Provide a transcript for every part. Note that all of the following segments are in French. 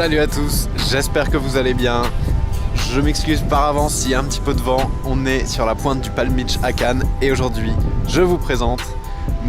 Salut à tous, j'espère que vous allez bien. Je m'excuse par avance s'il y a un petit peu de vent. On est sur la pointe du Palm Beach à Cannes et aujourd'hui, je vous présente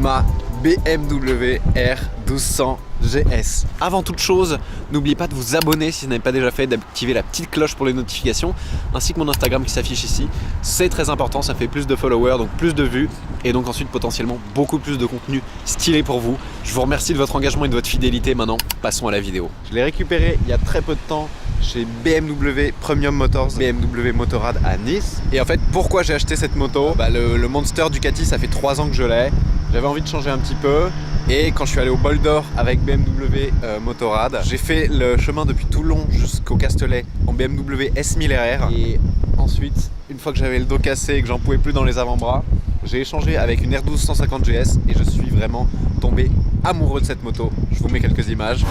ma BMW R1200 GS. Avant toute chose, n'oubliez pas de vous abonner si vous n'avez pas déjà fait, d'activer la petite cloche pour les notifications, ainsi que mon Instagram qui s'affiche ici. C'est très important, ça fait plus de followers, donc plus de vues, et donc ensuite potentiellement beaucoup plus de contenu stylé pour vous. Je vous remercie de votre engagement et de votre fidélité. Maintenant, passons à la vidéo. Je l'ai récupéré il y a très peu de temps chez BMW Premium Motors, BMW Motorrad à Nice. Et en fait, pourquoi j'ai acheté cette moto? Le Monster Ducati, ça fait 3 ans que je l'ai. J'avais envie de changer un petit peu. Et quand je suis allé au Bol d'Or avec BMW Motorrad, j'ai fait le chemin depuis Toulon jusqu'au Castellet en BMW S1000RR. Et ensuite, une fois que j'avais le dos cassé et que j'en pouvais plus dans les avant-bras, j'ai échangé avec une R1250 GS et je suis vraiment tombé amoureux de cette moto. Je vous mets quelques images.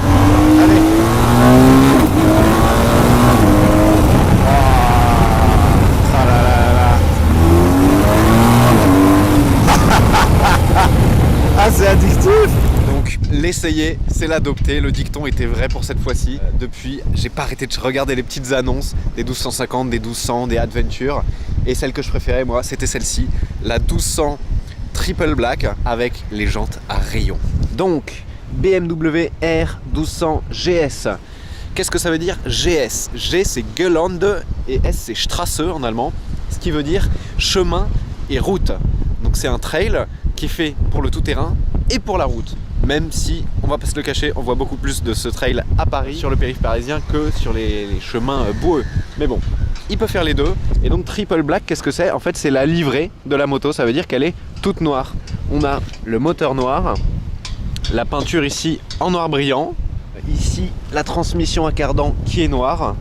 Allez! Ah, c'est addictif! Donc l'essayer, c'est l'adopter. Le dicton était vrai pour cette fois-ci. Depuis, j'ai pas arrêté de regarder les petites annonces des 1250, des 1200, des Adventure. Et celle que je préférais, moi, c'était celle-ci, la 1200 Triple Black avec les jantes à rayons. Donc, BMW R1200 GS. Qu'est-ce que ça veut dire GS? G, c'est Gelände et S, c'est Straße en allemand. Ce qui veut dire chemin et route. Donc c'est un trail qui est fait pour le tout-terrain et pour la route. Même si, on va pas se le cacher, on voit beaucoup plus de ce trail à Paris, sur le périph' parisien, que sur les chemins boueux. Mais bon, il peut faire les deux. Et donc Triple Black, qu'est-ce que c'est? En fait, c'est la livrée de la moto, ça veut dire qu'elle est toute noire. On a le moteur noir, la peinture ici en noir brillant, ici la transmission à cardan qui est noire,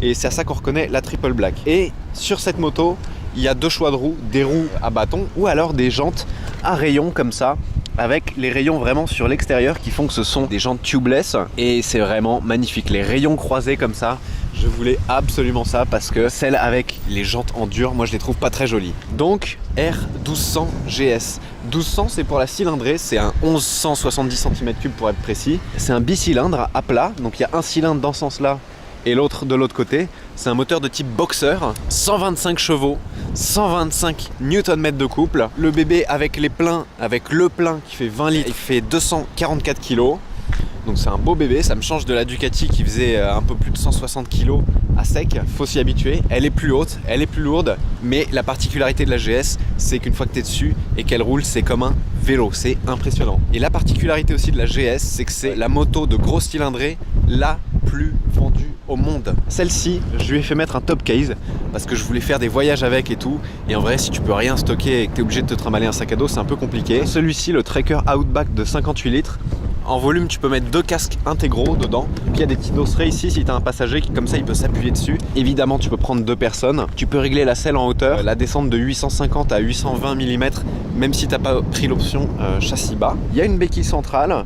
et c'est à ça qu'on reconnaît la Triple Black. Et sur cette moto, il y a deux choix de roues, des roues à bâton ou alors des jantes à rayons comme ça, avec les rayons vraiment sur l'extérieur qui font que ce sont des jantes tubeless et c'est vraiment magnifique. Les rayons croisés comme ça, je voulais absolument ça parce que celles avec les jantes en dur, moi je les trouve pas très jolies. Donc R1200 GS. 1200 c'est pour la cylindrée, c'est un 1170 cm3 pour être précis. C'est un bicylindre à plat, donc il y a un cylindre dans ce sens là et l'autre de l'autre côté. C'est un moteur de type boxer, 125 chevaux, 125 Nm de couple. Le bébé avec les pleins, avec le plein qui fait 20 litres, il fait 244 kg. Donc c'est un beau bébé, ça me change de la Ducati qui faisait un peu plus de 160 kg à sec. Faut s'y habituer, elle est plus haute, elle est plus lourde, mais la particularité de la GS, c'est qu'une fois que tu es dessus et qu'elle roule, c'est comme un vélo, c'est impressionnant. Et la particularité aussi de la GS, c'est que c'est la moto de grosse cylindrée la plus vendue au monde. Celle-ci, je lui ai fait mettre un top case parce que je voulais faire des voyages avec et tout. Et en vrai, si tu peux rien stocker et que tu es obligé de te trimballer un sac à dos, c'est un peu compliqué. Celui-ci, le Tracker Outback de 58 litres. En volume, tu peux mettre 2 casques intégraux dedans. Puis il y a des petits dossers ici si tu as un passager qui, comme ça, il peut s'appuyer dessus. Évidemment, tu peux prendre 2 personnes. Tu peux régler la selle en hauteur, la descente de 850 à 820 mm, même si tu n'as pas pris l'option châssis bas. Il y a une béquille centrale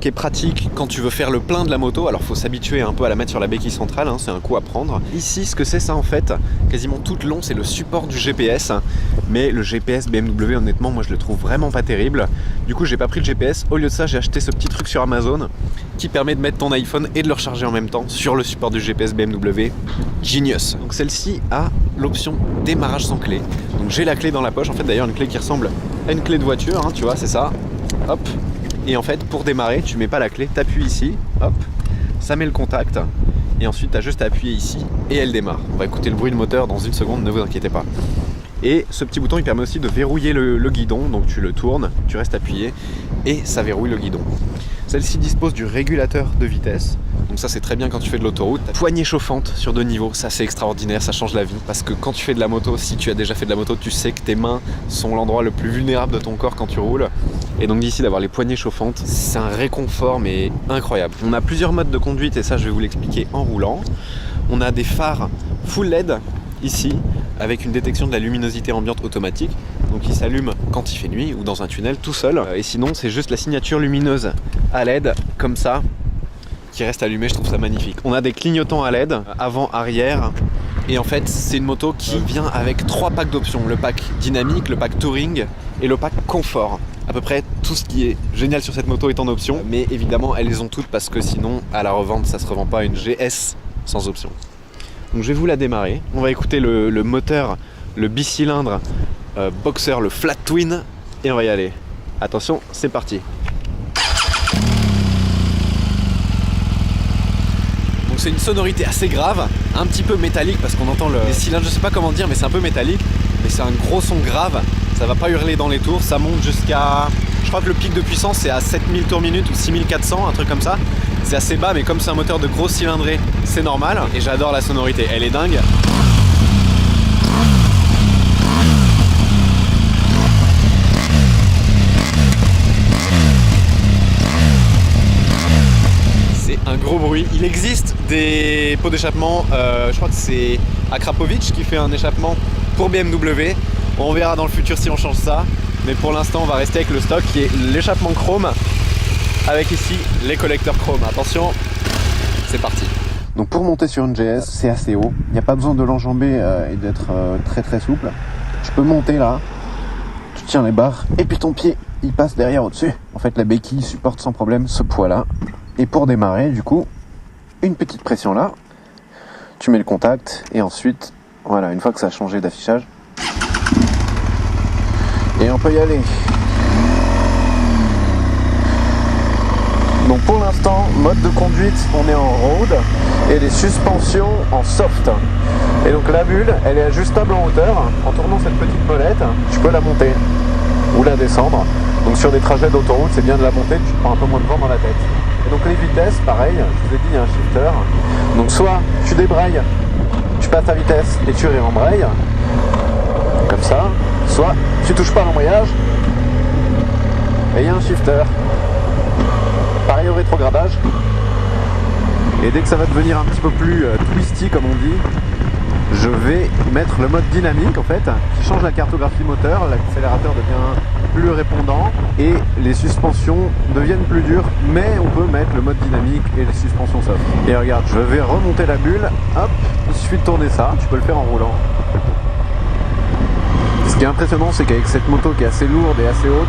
qui est pratique quand tu veux faire le plein de la moto. Alors faut s'habituer un peu à la mettre sur la béquille centrale, hein, c'est un coup à prendre. Ici, ce que c'est ça en fait, quasiment tout le long, c'est le support du GPS. Mais le GPS BMW, honnêtement, moi je le trouve vraiment pas terrible. Du coup, j'ai pas pris le GPS. Au lieu de ça, j'ai acheté ce petit truc sur Amazon qui permet de mettre ton iPhone et de le recharger en même temps sur le support du GPS BMW. Genius. Donc celle-ci a l'option démarrage sans clé. Donc j'ai la clé dans la poche. En fait, d'ailleurs, une clé qui ressemble à une clé de voiture, hein, tu vois, c'est ça. Hop. Et en fait, pour démarrer, tu mets pas la clé, t'appuies ici, hop, ça met le contact, et ensuite tu as juste à appuyer ici, et elle démarre. On va écouter le bruit de moteur dans une seconde, ne vous inquiétez pas. Et ce petit bouton, il permet aussi de verrouiller le guidon, donc tu le tournes, tu restes appuyé, et ça verrouille le guidon. Celle-ci dispose du régulateur de vitesse, donc ça c'est très bien quand tu fais de l'autoroute. Poignée chauffante sur 2 niveaux, ça c'est extraordinaire, ça change la vie. Parce que quand tu fais de la moto, si tu as déjà fait de la moto, tu sais que tes mains sont l'endroit le plus vulnérable de ton corps quand tu roules. Et donc d'ici d'avoir les poignées chauffantes, c'est un réconfort mais incroyable. On a plusieurs modes de conduite et ça je vais vous l'expliquer en roulant. On a des phares full LED ici, avec une détection de la luminosité ambiante automatique. Donc il s'allume quand il fait nuit ou dans un tunnel tout seul. Et sinon c'est juste la signature lumineuse à LED comme ça qui reste allumée, je trouve ça magnifique. On a des clignotants à LED, avant, arrière. Et en fait c'est une moto qui vient avec 3 packs d'options. Le pack dynamique, le pack touring et le pack confort. À peu près tout ce qui est génial sur cette moto est en option, mais évidemment elles les ont toutes parce que sinon à la revente ça se revend pas une GS sans option. Donc je vais vous la démarrer. On va écouter le moteur, le bicylindre Boxer, le Flat Twin, et on va y aller. Attention, c'est parti. Donc c'est une sonorité assez grave, un petit peu métallique parce qu'on entend les cylindres, je sais pas comment dire, mais c'est un peu métallique, mais c'est un gros son grave. Ça va pas hurler dans les tours, ça monte jusqu'à... Je crois que le pic de puissance c'est à 7000 tours minute ou 6400, un truc comme ça. C'est assez bas, mais comme c'est un moteur de grosse cylindrée, c'est normal. Et j'adore la sonorité, elle est dingue. C'est un gros bruit. Il existe des pots d'échappement, je crois que c'est Akrapovic qui fait un échappement pour BMW. On verra dans le futur si on change ça, mais pour l'instant on va rester avec le stock qui est l'échappement chrome avec ici les collecteurs chrome. Attention, c'est parti. Donc pour monter sur une GS, c'est assez haut, il n'y a pas besoin de l'enjamber et d'être très souple. Tu peux monter là, tu tiens les barres et puis ton pied il passe derrière au-dessus. En fait la béquille supporte sans problème ce poids là. Et pour démarrer du coup, une petite pression là, tu mets le contact et ensuite, voilà, une fois que ça a changé d'affichage, et on peut y aller. Donc pour l'instant, mode de conduite, on est en road et les suspensions en soft. Et donc la bulle, elle est ajustable en hauteur. En tournant cette petite molette, tu peux la monter ou la descendre. Donc sur des trajets d'autoroute, c'est bien de la monter, tu prends un peu moins de vent dans la tête. Et donc les vitesses, pareil, je vous ai dit, il y a un shifter. Donc soit tu débrailles, tu passes ta vitesse et tu réembrayes, comme ça. Soit tu touches pas à l'embrayage et il y a un shifter. Pareil au rétrogradage. Et dès que ça va devenir un petit peu plus twisty comme on dit, je vais mettre le mode dynamique en fait, qui change la cartographie moteur, l'accélérateur devient plus répondant et les suspensions deviennent plus dures, mais on peut mettre le mode dynamique et les suspensions soft. Et regarde, je vais remonter la bulle, hop, il suffit de tourner ça, tu peux le faire en roulant. Ce qui est impressionnant, c'est qu'avec cette moto qui est assez lourde et assez haute,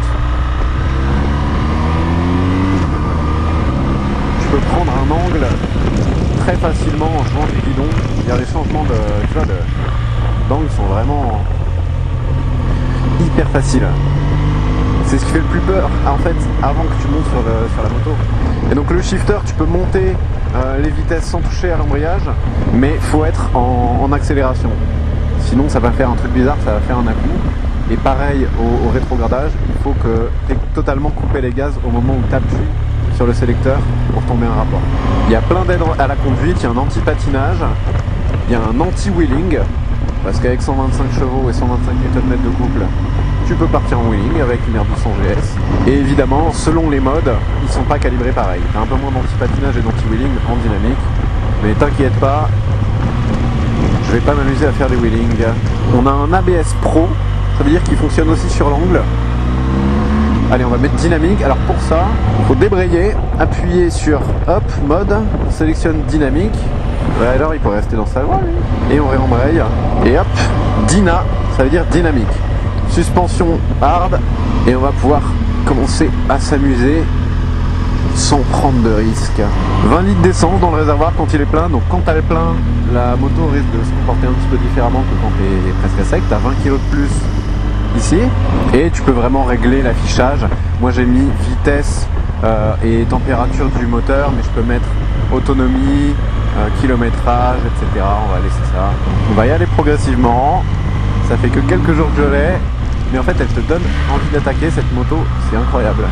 tu peux prendre un angle très facilement en jouant du guidon. Il y a les changements d'angle sont vraiment hyper faciles. C'est ce qui fait le plus peur en fait avant que tu montes sur la moto. Et donc le shifter, tu peux monter les vitesses sans toucher à l'embrayage, mais faut être en accélération. Sinon ça va faire un truc bizarre, ça va faire un à-coup. Et pareil au rétrogradage, il faut que tu aies totalement coupé les gaz au moment où tu appuies sur le sélecteur pour tomber un rapport. Il y a plein d'aides à la conduite, il y a un anti-patinage, il y a un anti-wheeling, parce qu'avec 125 chevaux et 125 Nm de couple, tu peux partir en wheeling avec une R1200 GS. Et évidemment, selon les modes, ils sont pas calibrés pareil. Tu as un peu moins d'anti-patinage et d'anti-wheeling en dynamique, mais t'inquiète pas, je vais pas m'amuser à faire des wheelings. On a un ABS Pro, ça veut dire qu'il fonctionne aussi sur l'angle. Allez, on va mettre dynamique. Alors pour ça, il faut débrayer, appuyer sur hop, mode, on sélectionne dynamique. Ouais, alors il pourrait rester dans sa voie lui. Et on réembraye. Et hop, dyna, ça veut dire dynamique. Suspension hard. Et on va pouvoir commencer à s'amuser sans prendre de risques. 20 litres d'essence dans le réservoir quand il est plein. Donc quand tu as le plein, la moto risque de se comporter un petit peu différemment que quand tu es presque à sec. Tu as 20 kg de plus ici et tu peux vraiment régler l'affichage. Moi j'ai mis vitesse et température du moteur, mais je peux mettre autonomie, kilométrage, etc. On va laisser ça. On va y aller progressivement. Ça fait que quelques jours que je l'ai, mais en fait elle te donne envie d'attaquer cette moto, c'est incroyable.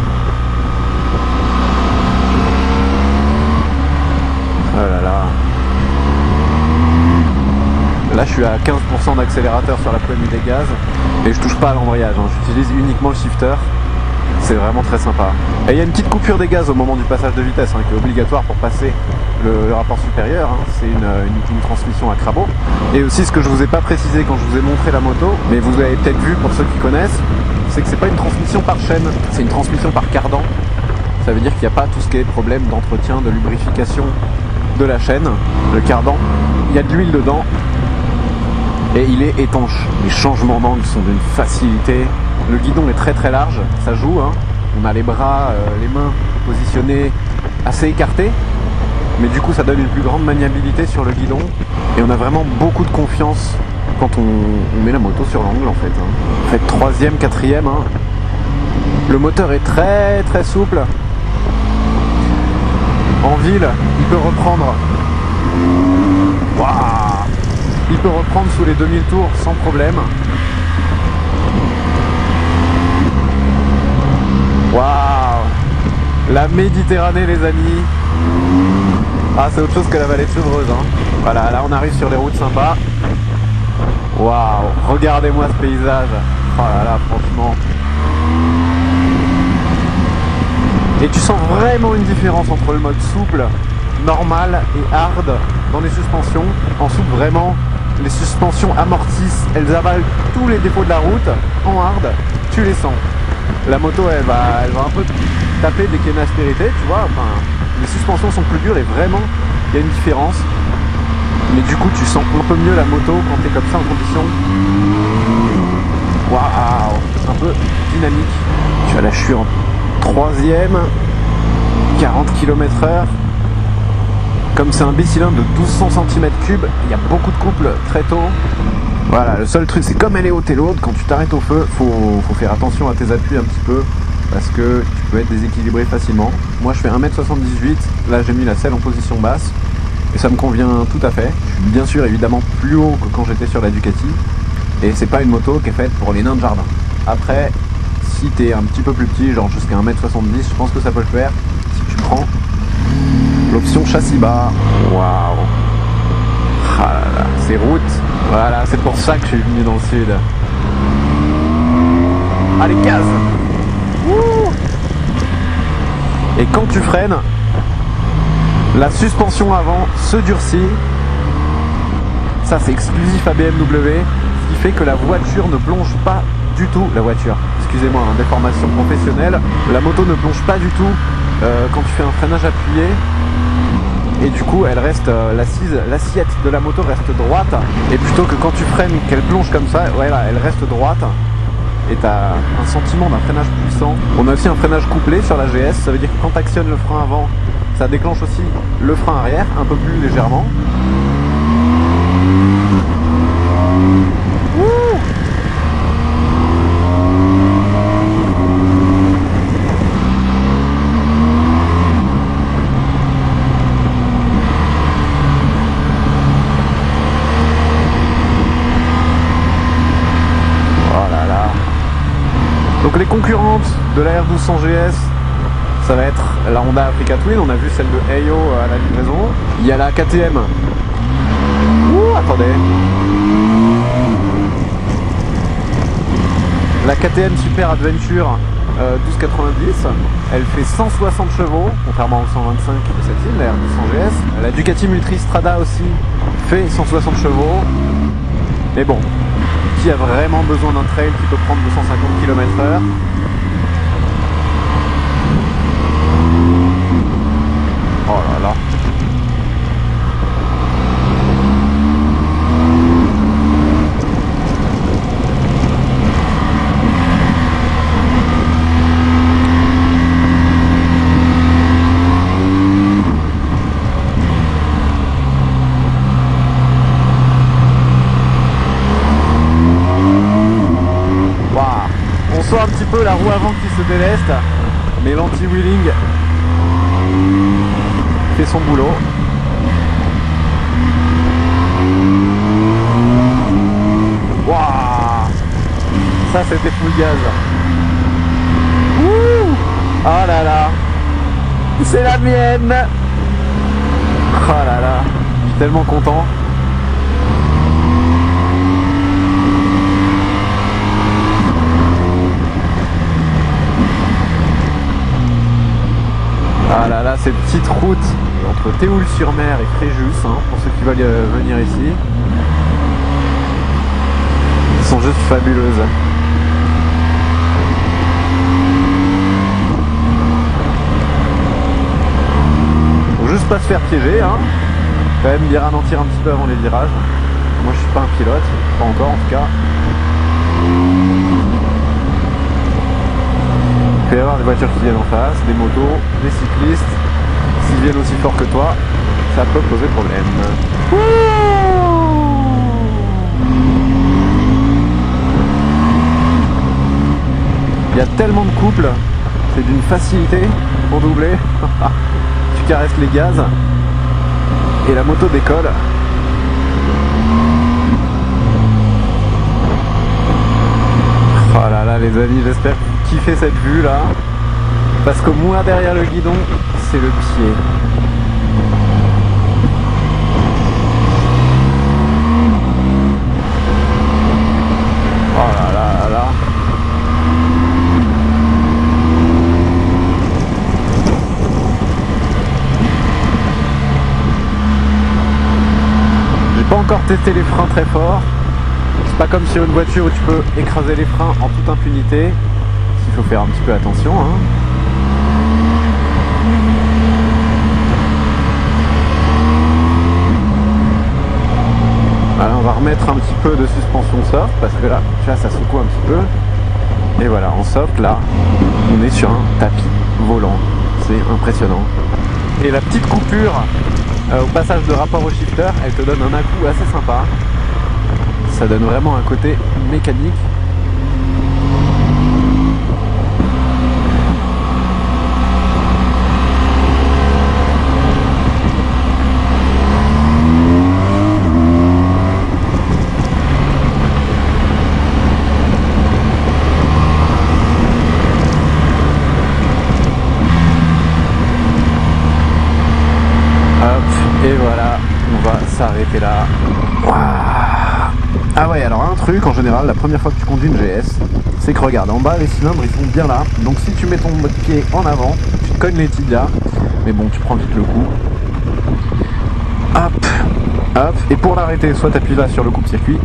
Oh là là. Là je suis à 15% d'accélérateur sur la poignée des gaz et je touche pas à l'embrayage, hein. J'utilise uniquement le shifter, c'est vraiment très sympa. Et il y a une petite coupure des gaz au moment du passage de vitesse, hein, qui est obligatoire pour passer le rapport supérieur, hein. C'est une transmission à crabot. Et aussi ce que je vous ai pas précisé quand je vous ai montré la moto, mais vous avez peut-être vu pour ceux qui connaissent, c'est que c'est pas une transmission par chaîne, c'est une transmission par cardan. Ça veut dire qu'il n'y a pas tout ce qui est problème d'entretien, de lubrification de la chaîne, le cardan. Il y a de l'huile dedans et il est étanche. Les changements d'angle sont d'une facilité. Le guidon est très très large, ça joue, hein. On a les bras, les mains positionnés assez écartés, mais du coup ça donne une plus grande maniabilité sur le guidon et on a vraiment beaucoup de confiance quand on met la moto sur l'angle en fait. Hein. En fait, troisième, quatrième, hein. Le moteur est très très souple. En ville, il peut reprendre. Waouh, il peut reprendre sous les 2000 tours sans problème. Waouh, la Méditerranée les amis. Ah, c'est autre chose que la vallée de Chevreuse. Hein. Voilà, là on arrive sur les routes sympas. Waouh, regardez-moi ce paysage. Oh là là, franchement. Et tu sens vraiment une différence entre le mode souple, normal et hard dans les suspensions. En souple, vraiment, les suspensions amortissent, elles avalent tous les défauts de la route. En hard, tu les sens. La moto, elle va un peu taper dès qu'il y a une aspérité, tu vois. Enfin, les suspensions sont plus dures et vraiment, il y a une différence. Mais du coup, tu sens un peu mieux la moto quand tu es comme ça en condition. Waouh, un peu dynamique. Tu vois, là, je suis en troisième, 40 km/h. Comme c'est un bicylindre de 1200 cm3, il y a beaucoup de couples très tôt. Voilà, le seul truc, c'est comme elle est haute et lourde, quand tu t'arrêtes au feu, faut faire attention à tes appuis un petit peu, parce que tu peux être déséquilibré facilement. Moi, je fais 1m78, là j'ai mis la selle en position basse, et ça me convient tout à fait. Je suis bien sûr évidemment plus haut que quand j'étais sur la Ducati, et c'est pas une moto qui est faite pour les nains de jardin. Après, si t'es un petit peu plus petit, genre jusqu'à 1m70, je pense que ça peut le faire, si tu prends l'option châssis bas. Waouh, ah là là, ces routes, voilà, c'est pour ça que je suis venu dans le sud. Allez, gaz. Wouh. Et quand tu freines, la suspension avant se durcit. Ça, c'est exclusif à BMW, ce qui fait que la voiture ne plonge pas du tout. La voiture, excusez-moi, hein, déformation professionnelle. La moto ne plonge pas du tout quand tu fais un freinage appuyé. Et du coup, elle reste, l'assiette de la moto reste droite. Et plutôt que quand tu freines, qu'elle plonge comme ça, voilà, elle reste droite. Et tu as un sentiment d'un freinage puissant. On a aussi un freinage couplé sur la GS. Ça veut dire que quand tu actionnes le frein avant, ça déclenche aussi le frein arrière, un peu plus légèrement. Wouh. Donc les concurrentes de la R1200 GS, ça va être la Honda Africa Twin, on a vu celle de Heyo à la livraison. Il y a la KTM. Ouh, attendez. La KTM Super Adventure 1290, elle fait 160 chevaux, contrairement aux 125 de cette île, la R1200 GS. La Ducati Multistrada aussi fait 160 chevaux. Mais bon, qui a vraiment besoin d'un trail qui peut prendre 250 km/h. Oh là là. Un petit peu la roue avant qui se déleste, mais l'anti-wheeling fait son boulot. Waouh, ça c'était full gaz. Ouh, oh là là, c'est la mienne. Oh là là, je suis tellement content. Ah là là, ces petites routes entre Théoul-sur-Mer et Fréjus, hein, pour ceux qui veulent venir ici, sont juste fabuleuses. Faut juste pas se faire piéger, hein. Quand même bien ralentir un petit peu avant les virages. Moi je suis pas un pilote, pas encore en tout cas. peut y avoir des voitures qui viennent en face, des motos, des cyclistes. S'ils viennent aussi fort que toi, ça peut poser problème. Il y a tellement de couples, c'est d'une facilité pour doubler. Tu caresses les gaz et la moto décolle. Oh là là les amis, j'espère que vous kiffez cette vue là. Parce que moi derrière le guidon, c'est le pied. Oh là là là là. J'ai pas encore testé les freins très fort. C'est pas comme sur une voiture où tu peux écraser les freins en toute impunité. Il faut faire un petit peu attention, hein. Alors on va remettre un petit peu de suspension soft parce que là, tu vois, ça secoue un petit peu. Et voilà, en soft, là, on est sur un tapis volant. C'est impressionnant. Et la petite coupure au passage de rapport au shifter, elle te donne un à-coup assez sympa. Ça donne vraiment un côté mécanique. Et voilà, on va s'arrêter là. Ah ouais, alors un truc en général, la première fois que tu conduis une GS, c'est que regarde, en bas les cylindres ils sont bien là. Donc si tu mets ton pied en avant, tu te cognes les tibias. Mais bon, tu prends vite le coup. Hop, hop. Et pour l'arrêter, soit tu appuies là sur le coupe-circuit,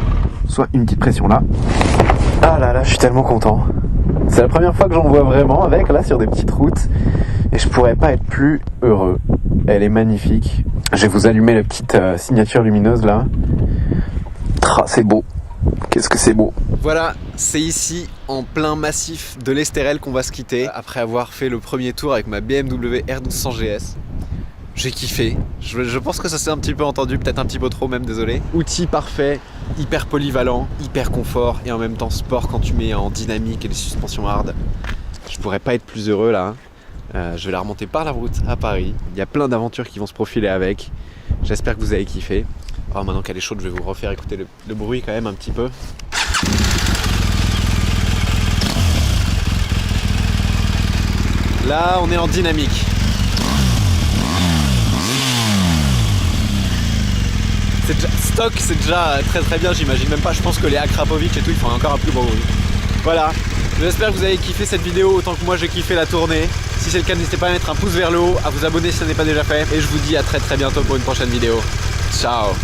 soit une petite pression là. Ah là là, je suis tellement content. C'est la première fois que j'en vois vraiment avec, là, sur des petites routes. Et je pourrais pas être plus heureux. Elle est magnifique. Je vais vous allumer la petite signature lumineuse là. Ah, c'est beau. Qu'est-ce que c'est beau. Voilà, c'est ici, en plein massif de l'Estérel qu'on va se quitter. Après avoir fait le premier tour avec ma BMW R1200 GS. J'ai kiffé. Je pense que ça s'est un petit peu entendu, peut-être un petit peu trop même, désolé. Outil parfait, hyper polyvalent, hyper confort et en même temps sport quand tu mets en dynamique et les suspensions hard. Je pourrais pas être plus heureux là. Je vais la remonter par la route à Paris. Il y a plein d'aventures qui vont se profiler avec. J'espère que vous avez kiffé. Alors maintenant qu'elle est chaude, je vais vous refaire écouter le bruit quand même un petit peu. Là, on est en dynamique. Stock, c'est déjà très très bien, j'imagine même pas. Je pense que les Akrapovic et tout, ils font encore un plus beau bruit. Voilà. J'espère que vous avez kiffé cette vidéo autant que moi j'ai kiffé la tournée. Si c'est le cas, n'hésitez pas à mettre un pouce vers le haut, à vous abonner si ce n'est pas déjà fait. Et je vous dis à très très bientôt pour une prochaine vidéo. Ciao.